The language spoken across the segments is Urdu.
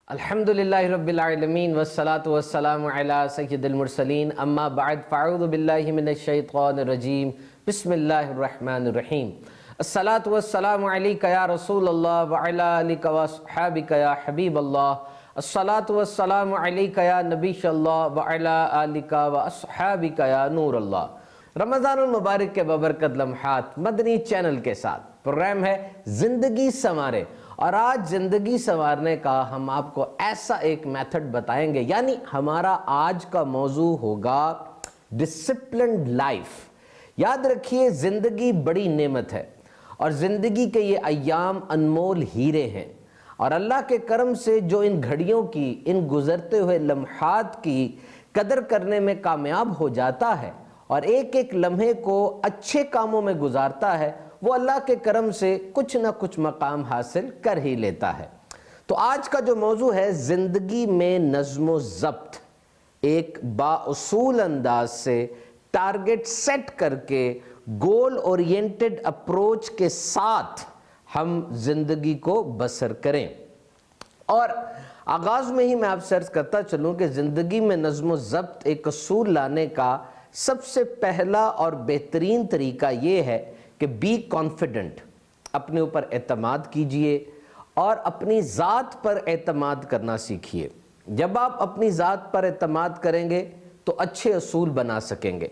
الحمدللہ رب العالمین والصلاة والسلام علی سید المرسلین اما بعد فاعوذ باللہ من الشیطان الرجیم بسم اللہ الرحمن الرحیم الصلاة والسلام علیکہ یا رسول اللہ وعلی آلک واصحابک یا حبیب اللہ الصلاة والسلام علیکہ یا نبی اللہ وعلی آلک واصحابک یا نور اللہ۔ رمضان المبارک کے ببرکت لمحات مدنی چینل کے ساتھ پروگرام ہے زندگی سنوارے، اور آج زندگی سنوارنے کا ہم آپ کو ایسا ایک میتھڈ بتائیں گے، یعنی ہمارا آج کا موضوع ہوگا ڈسپلنڈ لائف۔ یاد رکھیے زندگی بڑی نعمت ہے اور زندگی کے یہ ایام انمول ہیرے ہیں، اور اللہ کے کرم سے جو ان گھڑیوں کی، ان گزرتے ہوئے لمحات کی قدر کرنے میں کامیاب ہو جاتا ہے اور ایک ایک لمحے کو اچھے کاموں میں گزارتا ہے، وہ اللہ کے کرم سے کچھ نہ کچھ مقام حاصل کر ہی لیتا ہے۔ تو آج کا جو موضوع ہے زندگی میں نظم و ضبط، ایک بااصول انداز سے ٹارگٹ سیٹ کر کے گول اورینٹڈ اپروچ کے ساتھ ہم زندگی کو بسر کریں۔ اور آغاز میں ہی میں آپ سے عرض کرتا چلوں کہ زندگی میں نظم و ضبط ایک اصول لانے کا سب سے پہلا اور بہترین طریقہ یہ ہے کہ بی کانفیڈنٹ، اپنے اوپر اعتماد کیجئے اور اپنی ذات پر اعتماد کرنا سیکھیے۔ جب آپ اپنی ذات پر اعتماد کریں گے تو اچھے اصول بنا سکیں گے۔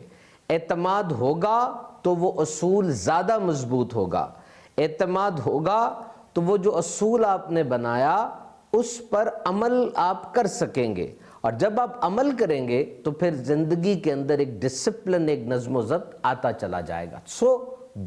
اعتماد ہوگا تو وہ اصول زیادہ مضبوط ہوگا۔ اعتماد ہوگا تو وہ جو اصول آپ نے بنایا اس پر عمل آپ کر سکیں گے، اور جب آپ عمل کریں گے تو پھر زندگی کے اندر ایک ڈسپلن، ایک نظم و ضبط آتا چلا جائے گا۔ سو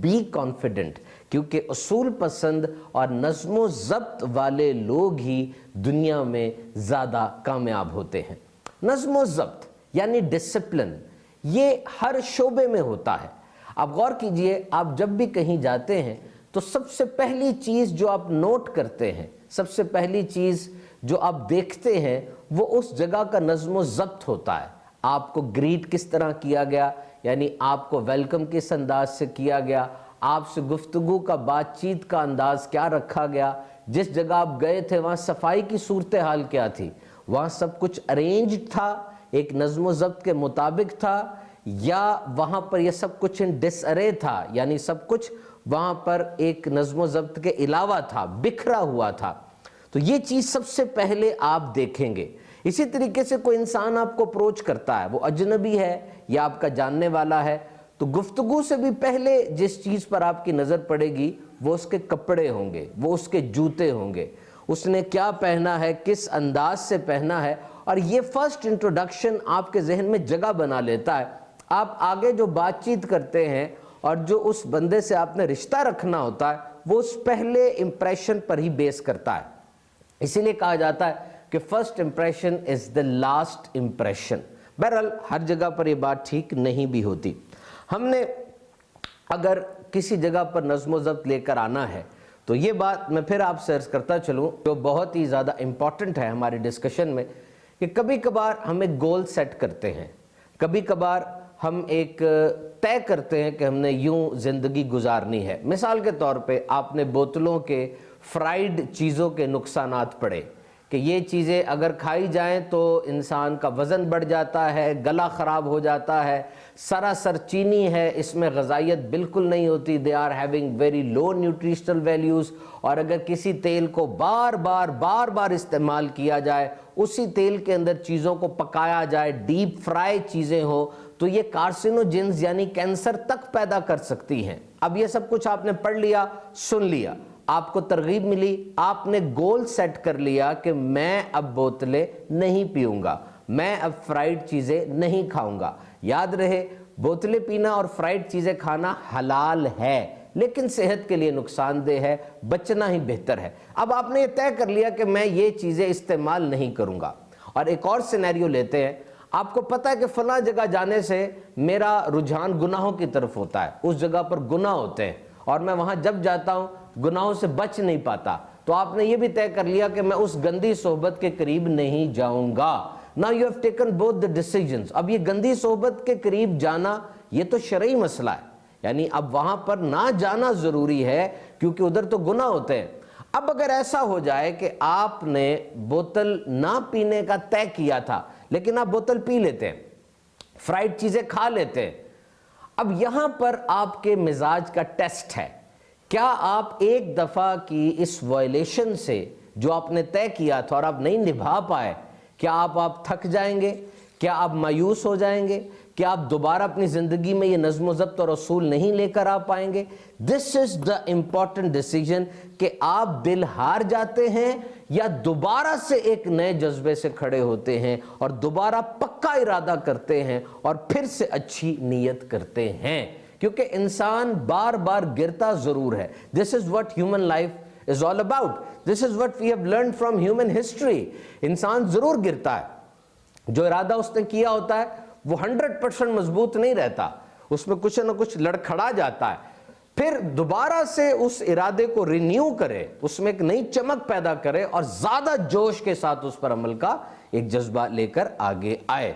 بی کانفیڈنٹ، کیونکہ اصول پسند اور نظم و ضبط والے لوگ ہی دنیا میں زیادہ کامیاب ہوتے ہیں۔ نظم و ضبط یعنی ڈسپلن، یہ ہر شعبے میں ہوتا ہے۔ آپ غور کیجئے، آپ جب بھی کہیں جاتے ہیں تو سب سے پہلی چیز جو آپ نوٹ کرتے ہیں، سب سے پہلی چیز جو آپ دیکھتے ہیں وہ اس جگہ کا نظم و ضبط ہوتا ہے۔ آپ کو گریٹ کس طرح کیا گیا، یعنی آپ کو ویلکم کس انداز سے کیا گیا، آپ سے گفتگو کا، بات چیت کا انداز کیا رکھا گیا، جس جگہ آپ گئے تھے وہاں صفائی کی صورتحال کیا تھی، وہاں سب کچھ ارینجڈ تھا، ایک نظم و ضبط کے مطابق تھا، یا وہاں پر یہ سب کچھ ان ڈس ارے تھا، یعنی سب کچھ وہاں پر ایک نظم و ضبط کے علاوہ تھا، بکھرا ہوا تھا۔ تو یہ چیز سب سے پہلے آپ دیکھیں گے۔ اسی طریقے سے کوئی انسان آپ کو اپروچ کرتا ہے، وہ اجنبی ہے یا آپ کا جاننے والا ہے، تو گفتگو سے بھی پہلے جس چیز پر آپ کی نظر پڑے گی وہ اس کے کپڑے ہوں گے، وہ اس کے جوتے ہوں گے، اس نے کیا پہنا ہے، کس انداز سے پہنا ہے، اور یہ فرسٹ انٹروڈکشن آپ کے ذہن میں جگہ بنا لیتا ہے۔ آپ آگے جو بات چیت کرتے ہیں اور جو اس بندے سے آپ نے رشتہ رکھنا ہوتا ہے وہ اس پہلے امپریشن پر ہی بیس کرتا ہے۔ اسی لیے کہا جاتا ہے کہ first impression is the last impression. بہرحال ہر جگہ پر یہ بات ٹھیک نہیں بھی ہوتی۔ ہم نے اگر کسی جگہ پر نظم و ضبط لے کر آنا ہے تو یہ بات میں پھر آپ سے عرض کرتا چلوں جو بہت ہی زیادہ امپورٹنٹ ہے ہماری ڈسکشن میں، کہ کبھی کبھار ہم ایک گول سیٹ کرتے ہیں، کبھی کبھار ہم ایک طے کرتے ہیں کہ ہم نے یوں زندگی گزارنی ہے۔ مثال کے طور پہ آپ نے بوتلوں کے فرائیڈ چیزوں کے نقصانات پڑھے کہ یہ چیزیں اگر کھائی جائیں تو انسان کا وزن بڑھ جاتا ہے، گلا خراب ہو جاتا ہے، سراسر چینی ہے، اس میں غذائیت بالکل نہیں ہوتی، they are having very low nutritional values، اور اگر کسی تیل کو بار بار استعمال کیا جائے، اسی تیل کے اندر چیزوں کو پکایا جائے، ڈیپ فرائی چیزیں ہوں، تو یہ کارسینوجنز یعنی کینسر تک پیدا کر سکتی ہیں۔ اب یہ سب کچھ آپ نے پڑھ لیا، سن لیا، آپ کو ترغیب ملی، آپ نے گول سیٹ کر لیا کہ میں اب بوتلیں نہیں پیوں گا، میں اب فرائیڈ چیزیں نہیں کھاؤں گا۔ یاد رہے، بوتلیں پینا اور فرائیڈ چیزیں کھانا حلال ہے لیکن صحت کے لیے نقصان دہ ہے، بچنا ہی بہتر ہے۔ اب آپ نے یہ طے کر لیا کہ میں یہ چیزیں استعمال نہیں کروں گا۔ اور ایک اور سینیریو لیتے ہیں، آپ کو پتہ ہے کہ فلاں جگہ جانے سے میرا رجحان گناہوں کی طرف ہوتا ہے، اس جگہ پر گناہ ہوتے ہیں اور میں وہاں جب جاتا ہوں گناہوں سے بچ نہیں پاتا، تو آپ نے یہ بھی طے کر لیا کہ میں اس گندی صحبت کے قریب نہیں جاؤں گا۔ Now you have taken both the decisions۔ اب یہ گندی صحبت کے قریب جانا یہ تو شرعی مسئلہ ہے، یعنی اب وہاں پر نہ جانا ضروری ہے کیونکہ ادھر تو گناہ ہوتے ہیں۔ اب اگر ایسا ہو جائے کہ آپ نے بوتل نہ پینے کا طے کیا تھا لیکن آپ بوتل پی لیتے ہیں، فرائیڈ چیزیں کھا لیتے ہیں، اب یہاں پر آپ کے مزاج کا ٹیسٹ ہے، کیا آپ ایک دفعہ کی اس وائلیشن سے جو آپ نے طے کیا تھا اور آپ نہیں نبھا پائے، کیا آپ تھک جائیں گے؟ کیا آپ مایوس ہو جائیں گے؟ کیا آپ دوبارہ اپنی زندگی میں یہ نظم و ضبط اور اصول نہیں لے کر آ پائیں گے؟ دس از دا امپورٹنٹ ڈیسیجن کہ آپ دل ہار جاتے ہیں یا دوبارہ سے ایک نئے جذبے سے کھڑے ہوتے ہیں اور دوبارہ پکا ارادہ کرتے ہیں اور پھر سے اچھی نیت کرتے ہیں، کیونکہ انسان بار بار گرتا ضرور ہے۔ This is what human life is all about. This is what we have learned from human history. انسان ضرور گرتا ہے، جو ارادہ اس نے کیا ہوتا ہے وہ 100% مضبوط نہیں رہتا، اس میں کچھ نہ کچھ لڑکھڑا جاتا ہے، پھر دوبارہ سے اس ارادے کو رینیو کرے، اس میں ایک نئی چمک پیدا کرے اور زیادہ جوش کے ساتھ اس پر عمل کا ایک جذبہ لے کر آگے آئے۔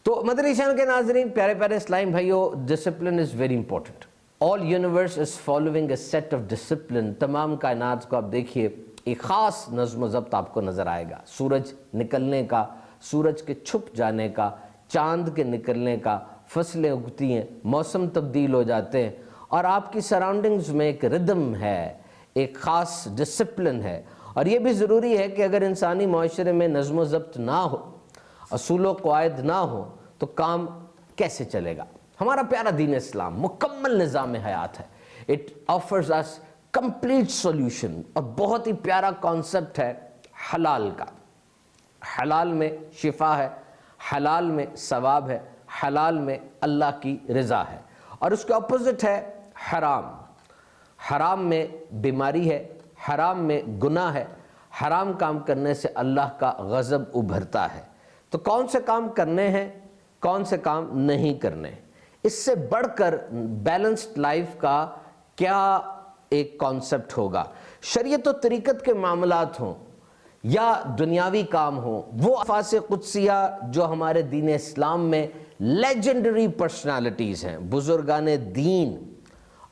تو مدنی چینل کے ناظرین، پیارے پیارے اسلامی بھائیو، discipline is very important. All universe is following a set of discipline. تمام کائنات کو آپ دیکھیے، ایک خاص نظم و ضبط آپ کو نظر آئے گا، سورج نکلنے کا، سورج کے چھپ جانے کا، چاند کے نکلنے کا، فصلیں اگتی ہیں، موسم تبدیل ہو جاتے ہیں، اور آپ کی سراؤنڈنگز میں ایک ردم ہے، ایک خاص ڈسپلن ہے۔ اور یہ بھی ضروری ہے کہ اگر انسانی معاشرے میں نظم و ضبط نہ ہو، اصول و قواعد نہ ہو، تو کام کیسے چلے گا؟ ہمارا پیارا دین اسلام مکمل نظام حیات ہے۔ It offers us complete solution, اور بہت ہی پیارا کانسیپٹ ہے حلال کا۔ حلال میں شفا ہے، حلال میں ثواب ہے، حلال میں اللہ کی رضا ہے، اور اس کے اپوزٹ ہے حرام۔ حرام میں بیماری ہے، حرام میں گناہ ہے، حرام کام کرنے سے اللہ کا غضب ابھرتا ہے۔ تو کون سے کام کرنے ہیں، کون سے کام نہیں کرنے؟ اس سے بڑھ کر بیلنسڈ لائف کا کیا ایک کانسیپٹ ہوگا؟ شریعت و طریقت کے معاملات ہوں یا دنیاوی کام ہوں، وہ الفاظ قدسیہ جو ہمارے دین اسلام میں لیجنڈری پرسنالٹیز ہیں، بزرگان دین،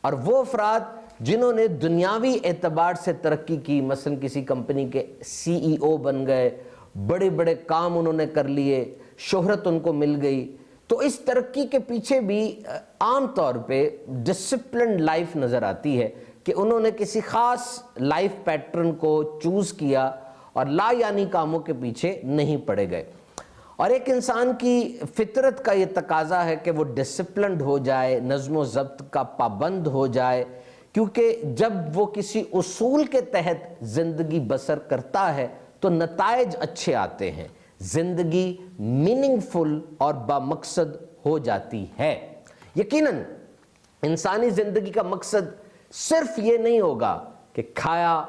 اور وہ افراد جنہوں نے دنیاوی اعتبار سے ترقی کی، مثلا کسی کمپنی کے CEO بن گئے، بڑے بڑے کام انہوں نے کر لیے، شہرت ان کو مل گئی، تو اس ترقی کے پیچھے بھی عام طور پہ ڈسپلنڈ لائف نظر آتی ہے کہ انہوں نے کسی خاص لائف پیٹرن کو چوز کیا اور لا یعنی کاموں کے پیچھے نہیں پڑے گئے۔ اور ایک انسان کی فطرت کا یہ تقاضا ہے کہ وہ ڈسپلنڈ ہو جائے، نظم و ضبط کا پابند ہو جائے، کیونکہ جب وہ کسی اصول کے تحت زندگی بسر کرتا ہے تو نتائج اچھے آتے ہیں، زندگی میننگ فل اور بامقصد ہو جاتی ہے۔ یقیناً انسانی زندگی کا مقصد صرف یہ نہیں ہوگا کہ کھایا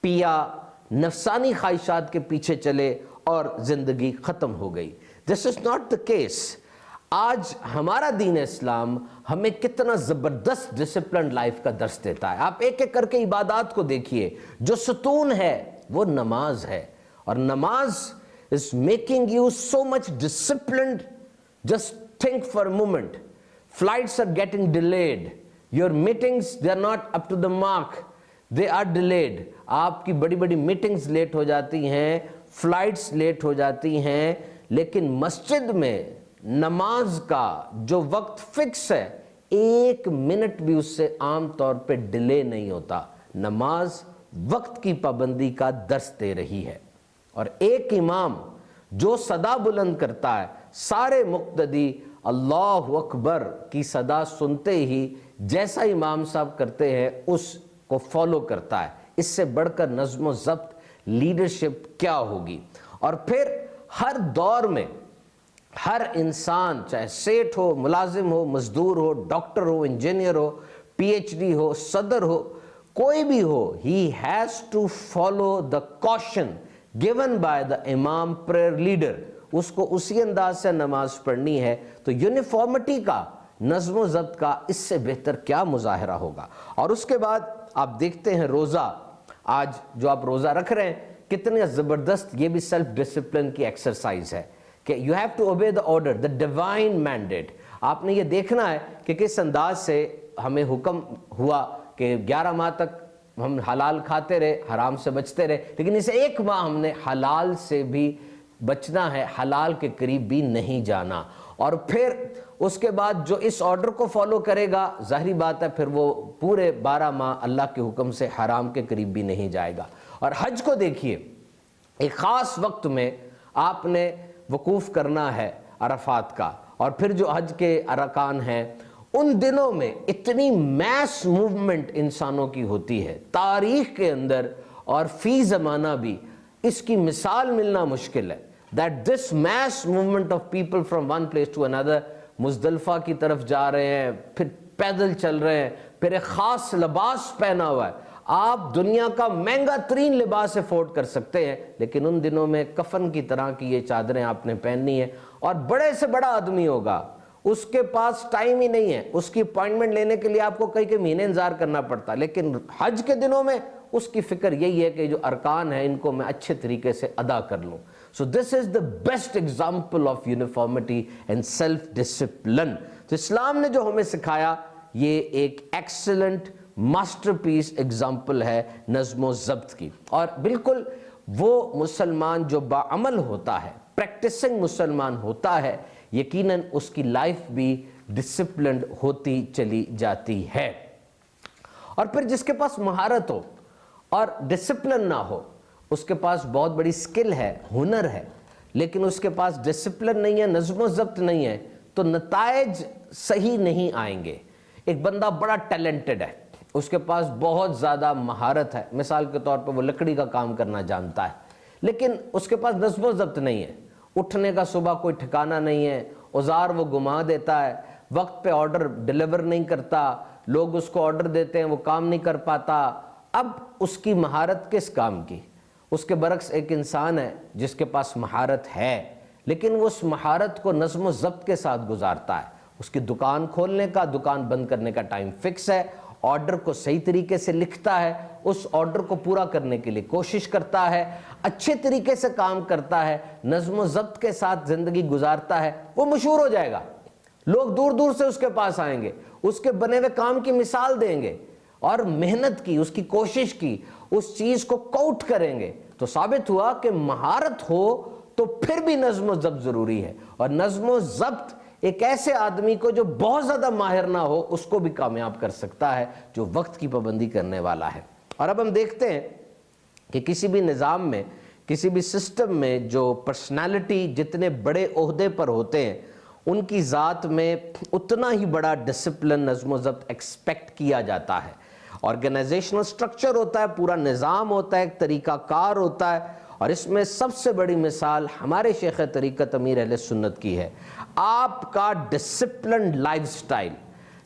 پیا، نفسانی خواہشات کے پیچھے چلے اور زندگی ختم ہو گئی۔ This is not the case۔ آج ہمارا دین اسلام ہمیں کتنا زبردست ڈسپلنڈ لائف کا درس دیتا ہے۔ آپ ایک ایک کر کے عبادات کو دیکھیے، جو ستون ہے وہ نماز ہے، اور نماز is making you so much disciplined. Just think for a moment. Flights are getting delayed. Your meetings, they are not up to the mark. They are delayed. آپ کی بڑی بڑی میٹنگز لیٹ ہو جاتی ہیں، فلائٹس لیٹ ہو جاتی ہیں، لیکن مسجد میں نماز کا جو وقت فکس ہے، ایک منٹ بھی اس سے عام طور پہ ڈیلے نہیں ہوتا۔ نماز وقت کی پابندی کا درس دے رہی ہے، اور ایک امام جو صدا بلند کرتا ہے، سارے مقتدی اللہ اکبر کی صدا سنتے ہی جیسا امام صاحب کرتے ہیں اس کو فالو کرتا ہے۔ اس سے بڑھ کر نظم و ضبط لیڈرشپ کیا ہوگی؟ اور پھر ہر دور میں ہر انسان، چاہے سیٹ ہو، ملازم ہو، مزدور ہو، ڈاکٹر ہو، انجینئر ہو، PhD ہو، صدر ہو، کوئی بھی ہو، he has to follow the caution given by the imam prayer leader۔ اس کو اسی انداز سے نماز پڑھنی ہے۔ تو یونیفارمٹی کا، نظم و ضبط کا اس سے بہتر کیا مظاہرہ ہوگا؟ اور اس کے بعد آپ دیکھتے ہیں روزہ، آج جو آپ روزہ رکھ رہے ہیں، کتنے زبردست، یہ بھی سیلف ڈسپلن کی ایکسرسائز ہے کہ you have to obey the order, the divine mandate۔ آپ نے یہ دیکھنا ہے کہ کس انداز سے ہمیں حکم ہوا کہ 11 ماہ تک ہم حلال کھاتے رہے، حرام سے بچتے رہے، لیکن اسے 1 ماہ ہم نے حلال سے بھی بچنا ہے، حلال کے قریب بھی نہیں جانا۔ اور پھر اس کے بعد جو اس آرڈر کو فالو کرے گا، ظاہری بات ہے پھر وہ پورے 12 ماہ اللہ کے حکم سے حرام کے قریب بھی نہیں جائے گا۔ اور حج کو دیکھیے، ایک خاص وقت میں آپ نے وقوف کرنا ہے عرفات کا، اور پھر جو حج کے ارکان ہیں ان دنوں میں اتنی میس موومنٹ انسانوں کی ہوتی ہے تاریخ کے اندر، اور فی زمانہ بھی اس کی مثال ملنا مشکل ہے، that this mass movement of people from one place to another، مزدلفہ کی طرف جا رہے ہیں، پھر پیدل چل رہے ہیں، پھر ایک خاص لباس پہنا ہوا ہے۔ آپ دنیا کا مہنگا ترین لباس افورڈ کر سکتے ہیں، لیکن ان دنوں میں کفن کی طرح کی یہ چادریں آپ نے پہننی ہیں، اور بڑے سے بڑا آدمی ہوگا، اس کے پاس ٹائم ہی نہیں ہے، اس کی اپوائنٹمنٹ لینے کے لیے آپ کو کئی مہینے انتظار کرنا پڑتا، لیکن حج کے دنوں میں اس کی فکر یہی ہے کہ جو ارکان ہیں ان کو میں اچھے طریقے سے ادا کر لوں۔ So this is the best example of uniformity and self-discipline۔ تو اسلام نے جو ہمیں سکھایا یہ ایک ایکسلنٹ ماسٹر پیس ایگزامپل ہے نظم و ضبط کی، اور بالکل وہ مسلمان جو باعمل ہوتا ہے، پریکٹسنگ مسلمان ہوتا ہے، یقیناً اس کی لائف بھی ڈسپلنڈ ہوتی چلی جاتی ہے۔ اور پھر جس کے پاس مہارت ہو اور ڈسپلن نہ ہو، اس کے پاس بہت بڑی سکل ہے، ہنر ہے، لیکن اس کے پاس ڈسپلن نہیں ہے، نظم و ضبط نہیں ہے، تو نتائج صحیح نہیں آئیں گے۔ ایک بندہ بڑا ٹیلنٹڈ ہے، اس کے پاس بہت زیادہ مہارت ہے، مثال کے طور پہ وہ لکڑی کا کام کرنا جانتا ہے، لیکن اس کے پاس نظم و ضبط نہیں ہے، اٹھنے کا صبح کوئی ٹھکانہ نہیں ہے، اوزار وہ گما دیتا ہے، وقت پہ آرڈر ڈیلیور نہیں کرتا، لوگ اس کو آرڈر دیتے ہیں وہ کام نہیں کر پاتا۔ اب اس کی مہارت کس کام کی؟ اس کے برعکس ایک انسان ہے جس کے پاس مہارت ہے، لیکن وہ اس مہارت کو نظم و ضبط کے ساتھ گزارتا ہے۔ اس کی دکان کھولنے کا، دکان بند کرنے کا ٹائم فکس ہے، آرڈر کو صحیح طریقے سے لکھتا ہے، اس آرڈر کو پورا کرنے کے لیے کوشش کرتا ہے، اچھے طریقے سے کام کرتا ہے، نظم و ضبط کے ساتھ زندگی گزارتا ہے، وہ مشہور ہو جائے گا، لوگ دور دور سے اس کے پاس آئیں گے، اس کے بنے ہوئے کام کی مثال دیں گے، اور محنت کی، اس کی کوشش کی، اس چیز کو کوٹ کریں گے۔ تو ثابت ہوا کہ مہارت ہو تو پھر بھی نظم و ضبط ضروری ہے، اور نظم و ضبط ایک ایسے آدمی کو جو بہت زیادہ ماہر نہ ہو اس کو بھی کامیاب کر سکتا ہے، جو وقت کی پابندی کرنے والا ہے۔ اور اب ہم دیکھتے ہیں کہ کسی بھی نظام میں، کسی بھی سسٹم میں جو پرسنالٹی جتنے بڑے عہدے پر ہوتے ہیں ان کی ذات میں اتنا ہی بڑا ڈسپلن، نظم و ضبط ایکسپیکٹ کیا جاتا ہے۔ آرگنائزیشنل سٹرکچر ہوتا ہے، پورا نظام ہوتا ہے، ایک طریقہ کار ہوتا ہے، اور اس میں سب سے بڑی مثال ہمارے شیخ طریقت امیر اہل سنت کی ہے۔ آپ کا ڈسپلنڈ لائف سٹائل،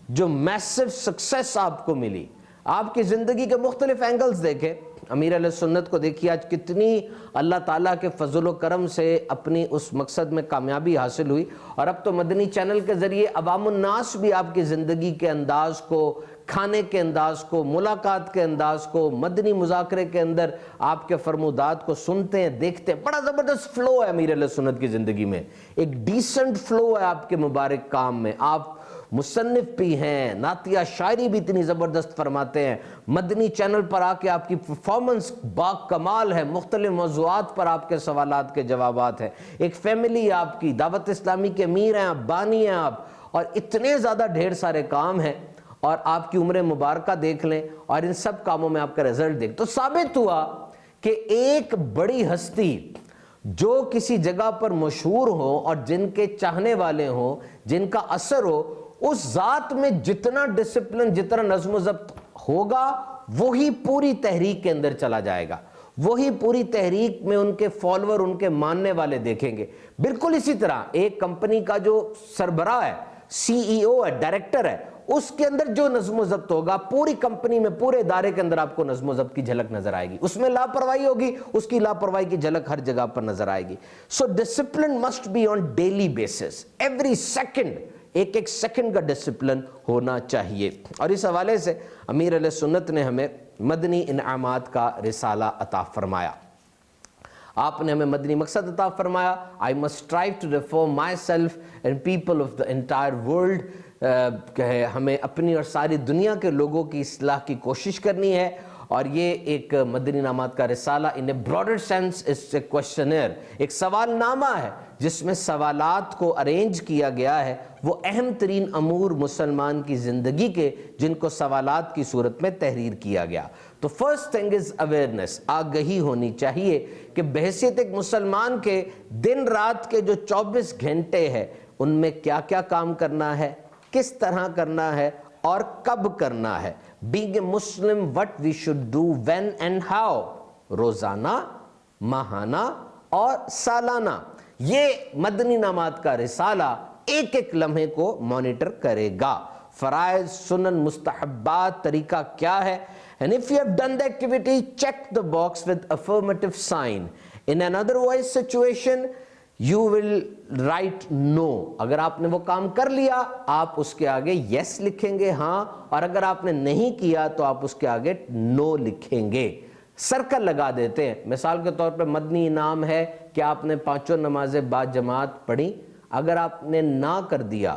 جو میسو سکسیس آپ کو ملی، آپ کی زندگی کے مختلف اینگلز دیکھیں، امیر اہل سنت کو دیکھیے آج کتنی اللہ تعالیٰ کے فضل و کرم سے اپنی اس مقصد میں کامیابی حاصل ہوئی، اور اب تو مدنی چینل کے ذریعے عوام الناس بھی آپ کی زندگی کے انداز کو، کھانے کے انداز کو، ملاقات کے انداز کو، مدنی مذاکرے کے اندر آپ کے فرمودات کو سنتے ہیں، دیکھتے ہیں۔ بڑا زبردست فلو ہے امیر اہل سنت کی زندگی میں، ایک ڈیسنٹ فلو ہے آپ کے مبارک کام میں۔ آپ مصنف بھی ہیں، نعتیہ شاعری بھی اتنی زبردست فرماتے ہیں، مدنی چینل پر آ کے آپ کی پرفارمنس با کمال ہے، مختلف موضوعات پر آپ کے سوالات کے جوابات ہیں، ایک فیملی آپ کی، دعوت اسلامی کے امیر ہیں آپ، بانی ہیں آپ، اور اتنے زیادہ ڈھیر سارے کام ہیں، اور آپ کی عمر مبارکہ دیکھ لیں اور ان سب کاموں میں آپ کا رزلٹ دیکھ، تو ثابت ہوا کہ ایک بڑی ہستی جو کسی جگہ پر مشہور ہو اور جن کے چاہنے والے ہوں، جن کا اثر ہو، اس ذات میں جتنا ڈسپلن، جتنا نظم و ضبط ہوگا، وہی پوری تحریک کے اندر چلا جائے گا، وہی پوری تحریک میں ان کے فالوور، ان کے ماننے والے دیکھیں گے۔ بالکل اسی طرح ایک کمپنی کا جو سربراہ ہے، سی ای او ہے، ڈائریکٹر ہے، اس کے اندر جو نظم و ضبط ہوگا، پوری کمپنی میں، پورے ادارے کے اندر آپ کو نظم و ضبط کی جھلک نظر آئے گی۔ اس میں لاپرواہی ہوگی، اس کی لاپرواہی کی جھلک ہر جگہ پر نظر آئے گی۔ So discipline must be on daily basis, every second, ایک ایک سیکنڈ کا ڈسپلن ہونا چاہیے۔ اور اس حوالے سے امیر علیہ سنت نے ہمیں مدنی انعامات کا رسالہ عطا فرمایا۔ آپ نے ہمیں مدنی مقصد عطا فرمایا، I must strive to reform myself and people of the entire world، کہ ہمیں اپنی اور ساری دنیا کے لوگوں کی اصلاح کی کوشش کرنی ہے، اور یہ ایک مدنی انعامات کا رسالہ in a broader sense is a questionnaire, ایک سوال نامہ ہے جس میں سوالات کو ارینج کیا گیا ہے، وہ اہم ترین امور مسلمان کی زندگی کے جن کو سوالات کی صورت میں تحریر کیا گیا۔ تو فرسٹ تھنگ از اویئرنیس، آگہی ہونی چاہیے کہ بحیثیت ایک مسلمان کے دن رات کے جو 24 گھنٹے ہیں ان میں کیا کیا کام کرنا ہے، کس طرح کرنا ہے اور کب کرنا ہے۔ being a Muslim what we should do when and how، روزانہ، ماہانہ اور سالانہ۔ یہ مدنی انعامات کا رسالہ ایک ایک لمحے کو مانیٹر کرے گا۔ فرائض، سنن، مستحبات، طریقہ کیا ہے، and if you have done the activity check the box with affirmative sign. in an otherwise situation you will write no۔ اگر آپ نے وہ کام کر لیا آپ اس کے آگے yes لکھیں گے، ہاں، اور اگر آپ نے نہیں کیا تو آپ اس کے آگے no لکھیں گے، سرکل لگا دیتے ہیں۔ مثال کے طور پر مدنی انعام ہے کہ آپ نے 5 نمازیں با جماعت پڑھی، اگر آپ نے نہ کر دیا،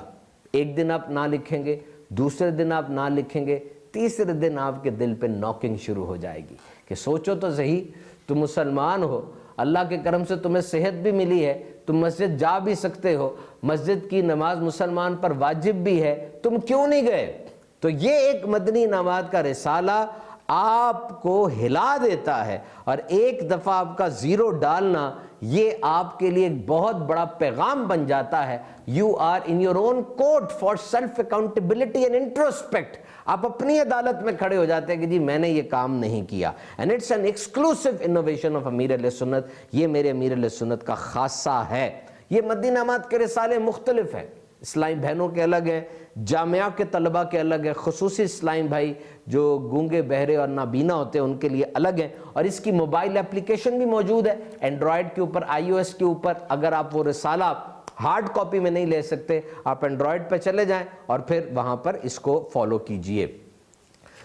ایک دن آپ نہ لکھیں گے، دوسرے دن آپ نہ لکھیں گے، تیسرے دن آپ کے دل پہ ناکنگ شروع ہو جائے گی کہ سوچو تو صحیح، تم مسلمان ہو، اللہ کے کرم سے تمہیں صحت بھی ملی ہے، تم مسجد جا بھی سکتے ہو، مسجد کی نماز مسلمان پر واجب بھی ہے، تم کیوں نہیں گئے؟ تو یہ ایک مدنی انعامات کا رسالہ آپ کو ہلا دیتا ہے، اور ایک دفعہ آپ کا زیرو ڈالنا یہ آپ کے لیے ایک بہت بڑا پیغام بن جاتا ہے۔ You are in your own court for self accountability and introspect. آپ اپنی عدالت میں کھڑے ہو جاتے ہیں کہ جی میں نے یہ کام نہیں کیا، and it's an exclusive innovation of امیر اہل سنت۔ یہ میرے امیر اہل سنت کا خاصہ ہے۔ یہ مدنی انعامات کے رسالے مختلف ہیں، اسلامی بہنوں کے الگ ہیں، جامعہ کے طلبہ کے الگ ہیں، خصوصی اسلامی بھائی جو گونگے بہرے اور نابینا ہوتے ہیں ان کے لیے الگ ہیں، اور اس کی موبائل اپلیکیشن بھی موجود ہے اینڈرائڈ کے اوپر، آئی او ایس کے اوپر۔ اگر آپ وہ رسالہ ہارڈ کاپی میں نہیں لے سکتے آپ اینڈرائڈ پہ چلے جائیں اور پھر وہاں پر اس کو فالو کیجئے۔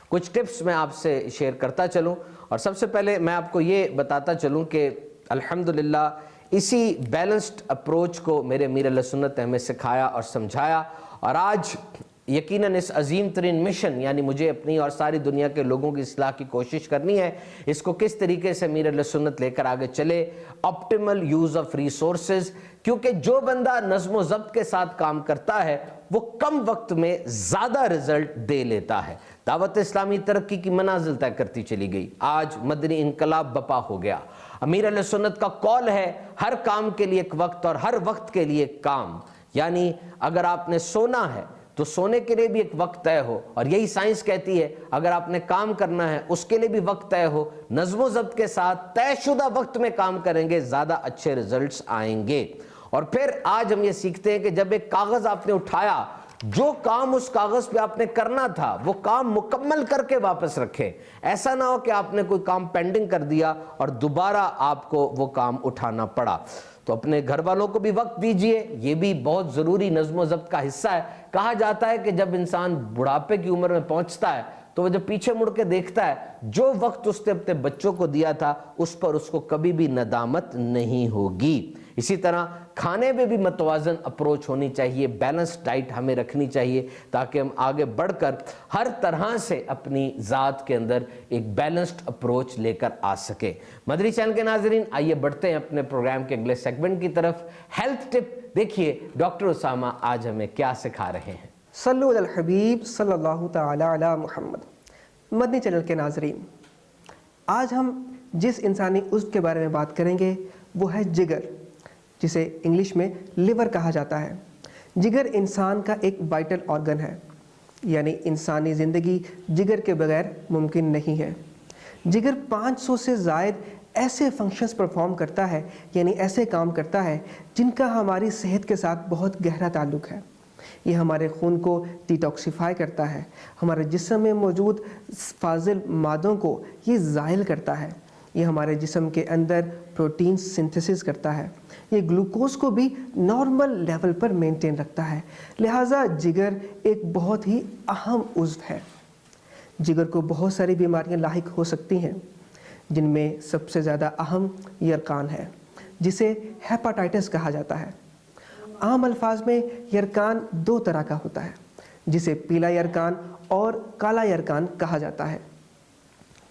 کچھ ٹپس میں آپ سے شیئر کرتا چلوں، اور سب سے پہلے میں آپ کو یہ بتاتا چلوں کہ الحمدللہ اسی بیلنسڈ اپروچ کو میرے امیر اہل سنت نے ہمیں سکھایا اور سمجھایا، اور آج یقیناً اس عظیم ترین مشن، یعنی مجھے اپنی اور ساری دنیا کے لوگوں کی اصلاح کی کوشش کرنی ہے، اس کو کس طریقے سے امیر اہل سنت لے کر آگے چلے۔ آپٹیمل یوز آف ریسورسز، کیونکہ جو بندہ نظم و ضبط کے ساتھ کام کرتا ہے وہ کم وقت میں زیادہ رزلٹ دے لیتا ہے۔ دعوت اسلامی ترقی کی منازل طے کرتی چلی گئی، آج مدنی انقلاب بپا ہو گیا۔ امیر اہل سنت کا قول ہے ہر کام کے لیے ایک وقت اور ہر وقت کے لیے ایک کام، یعنی اگر آپ نے سونا ہے تو سونے کے لیے بھی ایک وقت طے ہو، اور یہی سائنس کہتی ہے اگر آپ نے کام کرنا ہے اس کے لیے بھی وقت طے ہو۔ نظم و ضبط کے ساتھ طے شدہ وقت میں کام کریں گے زیادہ اچھے ریزلٹس آئیں گے۔ اور پھر آج ہم یہ سیکھتے ہیں کہ جب ایک کاغذ آپ نے اٹھایا، جو کام اس کاغذ پہ آپ نے کرنا تھا وہ کام مکمل کر کے واپس رکھیں۔ ایسا نہ ہو کہ آپ نے کوئی کام پینڈنگ کر دیا اور دوبارہ آپ کو وہ کام اٹھانا پڑا۔ تو اپنے گھر والوں کو بھی وقت دیجئے، یہ بھی بہت ضروری نظم و ضبط کا حصہ ہے۔ کہا جاتا ہے کہ جب انسان بڑھاپے کی عمر میں پہنچتا ہے تو وہ جب پیچھے مڑ کے دیکھتا ہے جو وقت اس نے اپنے بچوں کو دیا تھا اس پر اس کو کبھی بھی ندامت نہیں ہوگی۔ اسی طرح کھانے میں بھی متوازن اپروچ ہونی چاہیے، بیلنس ڈائٹ ہمیں رکھنی چاہیے تاکہ ہم آگے بڑھ کر ہر طرح سے اپنی ذات کے اندر ایک بیلنسڈ اپروچ لے کر آ سکے۔ مدنی چینل کے ناظرین، آئیے بڑھتے ہیں اپنے پروگرام کے اگلے سیگمنٹ کی طرف۔ ہیلتھ ٹپ دیکھیے ڈاکٹر اسامہ آج ہمیں کیا سکھا رہے ہیں۔ صلو علی الحبیب صلی اللہ تعالی علی محمد۔ مدنی چینل کے ناظرین، آج ہم جس انسانی عضو کے بارے میں بات کریں گے وہ ہے جگر، جسے انگلش میں لیور کہا جاتا ہے۔ جگر انسان کا ایک وائٹل آرگن ہے، یعنی انسانی زندگی جگر کے بغیر ممکن نہیں ہے۔ جگر 500 سے زائد ایسے فنکشنز پرفارم کرتا ہے، یعنی ایسے کام کرتا ہے جن کا ہماری صحت کے ساتھ بہت گہرا تعلق ہے۔ یہ ہمارے خون کو ڈیٹاکسیفائی کرتا ہے، ہمارے جسم میں موجود فاضل مادوں کو یہ زائل کرتا ہے، یہ ہمارے جسم کے اندر پروٹین سنتھسس کرتا ہے، یہ گلوکوز کو بھی نارمل لیول پر مینٹین رکھتا ہے۔ لہٰذا جگر ایک بہت ہی اہم عضو ہے۔ جگر کو بہت ساری بیماریاں لاحق ہو سکتی ہیں، جن میں سب سے زیادہ اہم یرقان ہے، جسے ہیپاٹائٹس کہا جاتا ہے۔ عام الفاظ میں یرقان 2 طرح کا ہوتا ہے، جسے پیلا یرقان اور کالا یرقان کہا جاتا ہے۔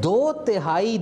2/3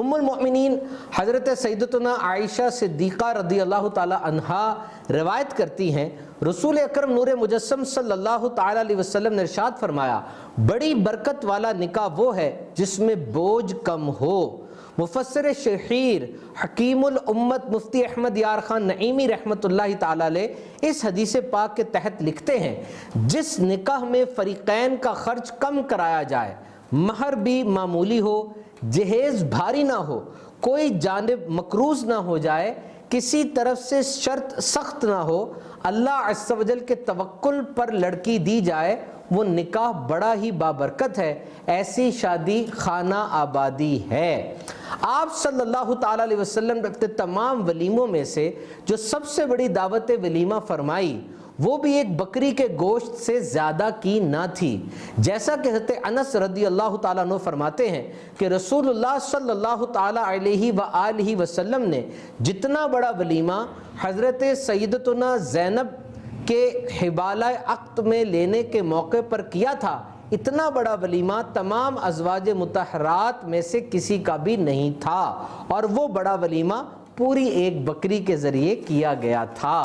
ام المؤمنین حضرت سیدتنا عائشہ صدیقہ رضی اللہ تعالی عنہا روایت کرتی ہیں، رسول اکرم نور مجسم صلی اللہ تعالی علیہ وسلم نے ارشاد فرمایا، بڑی برکت والا نکاح وہ ہے جس میں بوجھ کم ہو۔ مفسر شہیر حکیم الامت مفتی احمد یار خان نعیمی رحمۃ اللہ تعالی علیہ اس حدیث پاک کے تحت لکھتے ہیں، جس نکاح میں فریقین کا خرچ کم کرایا جائے، مہر بھی معمولی ہو، جہیز بھاری نہ ہو، کوئی جانب مقروض نہ ہو جائے، کسی طرف سے شرط سخت نہ ہو، اللہ عز و جل کے توکل پر لڑکی دی جائے، وہ نکاح بڑا ہی بابرکت ہے، ایسی شادی خانہ آبادی ہے۔ آپ صلی اللہ تعالیٰ علیہ وسلم نے اپنے تمام ولیموں میں سے جو سب سے بڑی دعوت ولیمہ فرمائی، وہ بھی ایک بکری کے گوشت سے زیادہ کی نہ تھی، جیسا کہ حضرت انس رضی اللہ تعالیٰ عنہ فرماتے ہیں کہ رسول اللہ صلی اللہ تعالیٰ علیہ وآلہ وسلم نے جتنا بڑا ولیمہ حضرت سیدتنا زینب کے حبالہ عقد میں لینے کے موقع پر کیا تھا، اتنا بڑا ولیمہ تمام ازواج مطہرات میں سے کسی کا بھی نہیں تھا، اور وہ بڑا ولیمہ پوری ایک بکری کے ذریعے کیا گیا تھا۔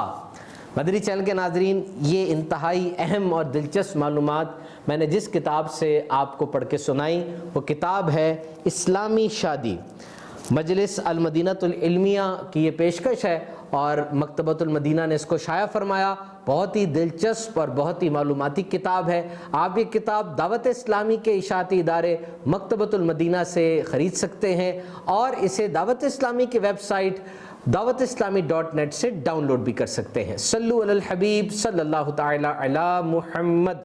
مدنی چینل کے ناظرین، یہ انتہائی اہم اور دلچسپ معلومات میں نے جس کتاب سے آپ کو پڑھ کے سنائی، وہ کتاب ہے اسلامی شادی۔ مجلس المدینۃ العلمیہ کی یہ پیشکش ہے اور مکتبۃ المدینہ نے اس کو شائع فرمایا۔ بہت ہی دلچسپ اور بہت ہی معلوماتی کتاب ہے۔ آپ یہ کتاب دعوت اسلامی کے اشاعتی ادارے مکتبۃ المدینہ سے خرید سکتے ہیں، اور اسے دعوت اسلامی کی ویب سائٹ dawatIslami.net سے ڈاؤن لوڈ بھی کر سکتے ہیں۔ صلو علی الحبیب صلی اللہ تعالی علی محمد۔